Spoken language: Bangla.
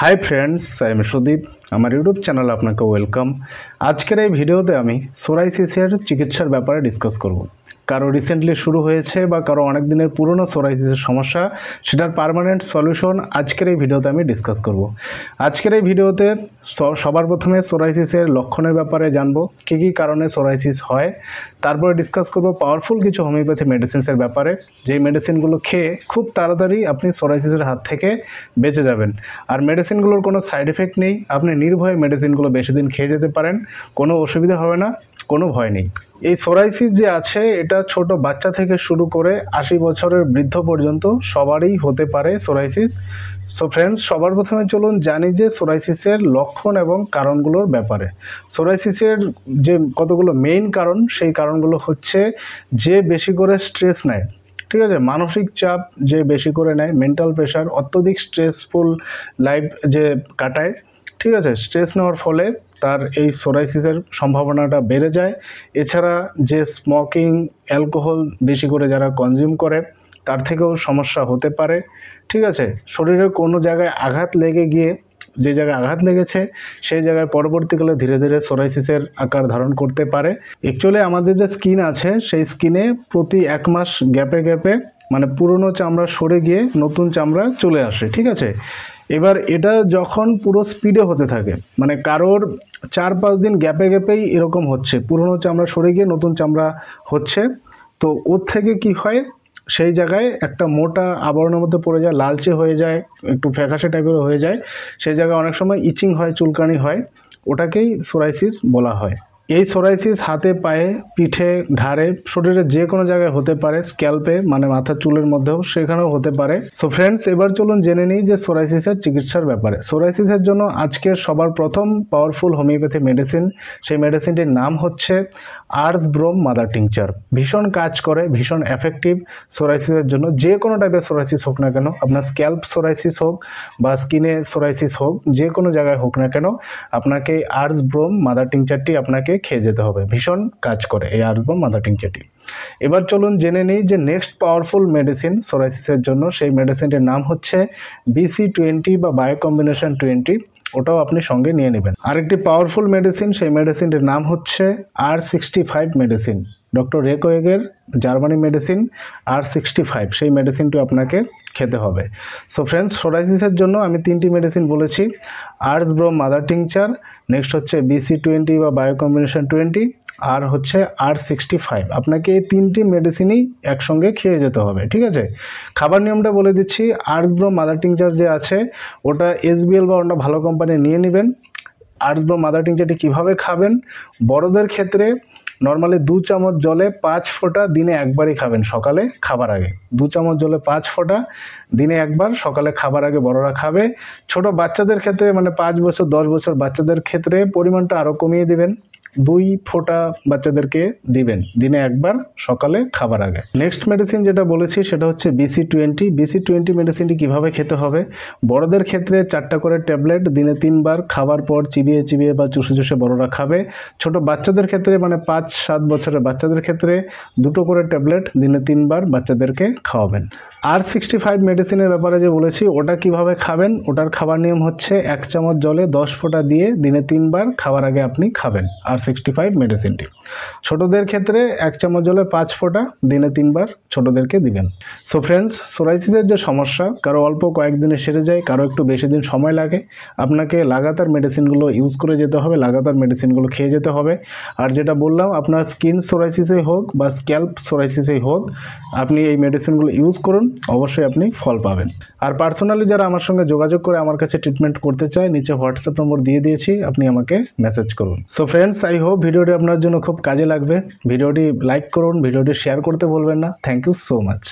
High friends I am Sudeep আমার ইউটিউব চ্যানেল আপনাকে ওয়েলকাম। আজকের এই ভিডিওতে আমি সোরাইসিসের চিকিৎসার ব্যাপারে ডিসকাস করব। কারো রিসেন্টলি শুরু হয়েছে বা কারো অনেক দিনের পুরনো সোরাইসিসের সমস্যা, সেটার পার্মানেন্ট সলিউশন আজকের এই ভিডিওতে আমি ডিসকাস করব। আজকের এই ভিডিওতে সবার প্রথমে সোরাইসিসের লক্ষণের ব্যাপারে জানবো, কী কী কারণে সোরাইসিস হয়। তারপরে ডিসকাস করব পাওয়ারফুল কিছু হোমিওপ্যাথি মেডিসিনসের ব্যাপারে, যেই মেডিসিনগুলো খেয়ে খুব তাড়াতাড়ি আপনি সোরাইসিসের হাত থেকে বেঁচে যাবেন। আর মেডিসিনগুলোর কোনো সাইড এফেক্ট নেই, আপনি নির্ভয়ে মেডিসিনগুলো বেশি দিন খেয়ে যেতে পারেন, কোনো অসুবিধা হবে না, কোনো ভয় নেই। এই সোরাইসিস যে আছে, এটা ছোট বাচ্চা থেকে শুরু করে 80 বছরের বৃদ্ধ পর্যন্ত সবারই হতে পারে সোরাইসিস। সো ফ্রেন্ডস, সবার প্রথমে চলুন জানি যে সোরাইসিসের লক্ষণ এবং কারণগুলোর ব্যাপারে। সোরাইসিসের যে কতগুলো মেইন কারণ, সেই কারণগুলো হচ্ছে যে বেশি করে স্ট্রেস নেয়, ঠিক আছে, মানসিক চাপ যে বেশি করে নেয়, মেন্টাল প্রেশার, অত্যধিক স্ট্রেসফুল লাইফ যে কাটায়, ঠিক আছে, স্ট্রেস নেওয়ার ফলে তার এই সোরাইসিসের সম্ভাবনাটা বেড়ে যায়। এছাড়া যে স্মোকিং, অ্যালকোহল বেশি করে যারা কনজিউম করে, তার থেকেও সমস্যা হতে পারে, ঠিক আছে। শরীরের কোনো জায়গায় আঘাত লেগে গিয়ে, যে জায়গায় আঘাত লেগেছে সেই জায়গায় পরবর্তীকালে ধীরে ধীরে সোরাইসিসের আকার ধারণ করতে পারে। অ্যাকচুয়ালি আমাদের যে স্কিন আছে, সেই স্কিনে প্রতি 1 মাস গ্যাপে গ্যাপে মানে পুরনো চামড়া সরে গিয়ে নতুন চামড়া চলে আসে, ঠিক আছে। এবার এটা যখন পুরো স্পিডে হতে থাকে, মানে কারোর 4-5 দিন গ্যাপে গ্যাপেই এরকম হচ্ছে, পুরনো চামড়া সরে গিয়ে নতুন চামড়া হচ্ছে, তো ওর থেকে কি হয়, সেই জায়গায় একটা মোটা আবরণের মধ্যে পড়ে যায়, লালচে হয়ে যায়, একটু ফ্যাকাশে টাইপের হয়ে যায়, সেই জায়গায় অনেক সময় ইচিং হয়, চুলকানি হয়, ওটাকেই সোরাইসিস বলা হয়। এই সোরাইসিস হাতে, পায়ে, পিঠে, ঘাড়ে, শরীরের যে কোনো জায়গায় হতে পারে, স্ক্যাল্পে মানে মাথার চুলের মধ্যেও সেখানেও হতে পারে। সো ফ্রেন্ডস, এবার চলুন জেনে নিই যে সোরাইসিসের চিকিৎসার ব্যাপারে। সোরাইসিসের জন্য আজকের সবার প্রথম পাওয়ারফুল হোমিওপ্যাথি মেডিসিন, সেই মেডিসিনটির নাম হচ্ছে আর্স ব্রোম মাদার টিংচার। ভীষণ কাজ করে, ভীষণ এফেক্টিভ সোরাইসিসের জন্য। যে কোনো টাইপের সোরাইসিস হোক না কেন, আপনার স্ক্যাল্প সোরাইসিস হোক বা স্কিনে সোরাইসিস হোক, যে কোনো জায়গায় হোক না কেন, আপনাকে আর্স ব্রোম মাদার টিংচারটি আপনাকে খেয়ে যেতে হবে। ভীষণ কাজ করে এই আর্স ব্রোম মাদার টিংচারটি। এবার চলুন জেনে নিই যে নেক্সট পাওয়ারফুল মেডিসিন সোরাইসিসের জন্য, সেই মেডিসিনটির নাম হচ্ছে BC20 বা বায়ো কম্বিনেশন 20। ওটাও আপনি সঙ্গে নিয়ে নেবেন। আরেকটি পাওয়ারফুল মেডিসিন, সেই মেডিসিনটির নাম হচ্ছে R65 মেডিসিন। ডক্টর রেকোয়েগের জার্মানি মেডিসিন R65, সেই মেডিসিনটি আপনাকে খেতে হবে। সো ফ্রেন্ডস, সোরাইসিসের জন্য আমি 3টি মেডিসিন বলেছি, আর্স ব্রোম মাদার টিংচার, নেক্সট হচ্ছে BC20 বা বায়ো কম্বিনেশন 20, আর হচ্ছে R65। আপনাকে এই 3টি মেডিসিনই একসঙ্গে খেয়ে যেতে হবে, ঠিক আছে। খাবার নিয়মটা বলে দিচ্ছি। আর্স ব্রোম মাদার টিংচার যে আছে, ওটা SBL বা অন্য ভালো কোম্পানি নিয়ে নেবেন। আর্স ব্রোম মাদার টিংচারটি কীভাবে খাবেন, বড়দের ক্ষেত্রে নর্মালি 2 চামচ জলে 5 ফোঁটা দিনে একবারই খাবেন, সকালে খাবার আগে। 2 চামচ জলে 5 ফোঁটা দিনে একবার, সকালে খাবার আগে বড়রা খাবে। ছোট বাচ্চাদের ক্ষেত্রে মানে 5 বছর 10 বছর বাচ্চাদের ক্ষেত্রে পরিমাণটা আরও কমিয়ে দিবেন, 2 ফোঁটা বাচ্চাদেরকে দিবেন দিনে একবার, সকালে খাবার আগে। নেক্সট মেডিসিন যেটা বলেছি সেটা হচ্ছে BC20। BC20 মেডিসিনটি কীভাবে খেতে হবে, বড়দের ক্ষেত্রে 4টা করে ট্যাবলেট দিনে 3 বার, খাবার পর চিবিয়ে চিবিয়ে বা চুষে চুষে বড়রা খাবে। ছোট বাচ্চাদের ক্ষেত্রে মানে 5-7 বছরের বাচ্চাদের ক্ষেত্রে 2টো করে ট্যাবলেট দিনে 3 বার বাচ্চাদেরকে খাওয়াবেন। R65 মেডিসিনের ব্যাপারে যে বলেছি, ওটা কিভাবে খাবেন, ওটার খাবার নিয়ম হচ্ছে 1 চামচ জলে 10 ফোঁটা দিয়ে দিনে 3 বার খাবার আগে আপনি খাবেন R65 মেডিসিনটি। ছোটদের ক্ষেত্রে 1 চামচ জলে 5 ফোঁটা দিনে 3 বার ছোটদেরকে দিবেন। সো ফ্রেন্ডস, সোরাইসিসের যে সমস্যা, কারো অল্প কয়েকদিনে সেরে যায়, কারো একটু বেশি দিন সময় লাগে। আপনাকে লাগাতার মেডিসিনগুলো ইউজ করে যেতে হবে, লাগাতার মেডিসিনগুলো খেয়ে যেতে হবে। আর যেটা বললাম, আপনার স্কিন সোরাইসিসেই হোক বা স্ক্যাল্প সোরাইসিসেই হোক, আপনি এই মেডিসিনগুলো ইউজ করুন, অবশ্যই আপনি ফল পাবেন। আর পার্সোনালি যারা আমার সঙ্গে যোগাযোগ করে আমার কাছে ট্রিটমেন্ট করতে চায়, নিচে হোয়াটসঅ্যাপ নম্বর দিয়ে দিয়েছি, আপনি আমাকে মেসেজ করুন। সো ফ্রেন্ডস, আই হোপ ভিডিওটি আপনার জন্য খুব কাজে লাগবে। ভিডিওটি লাইক করুন, ভিডিওটি শেয়ার করতে ভুলবেন না। Thank you so much.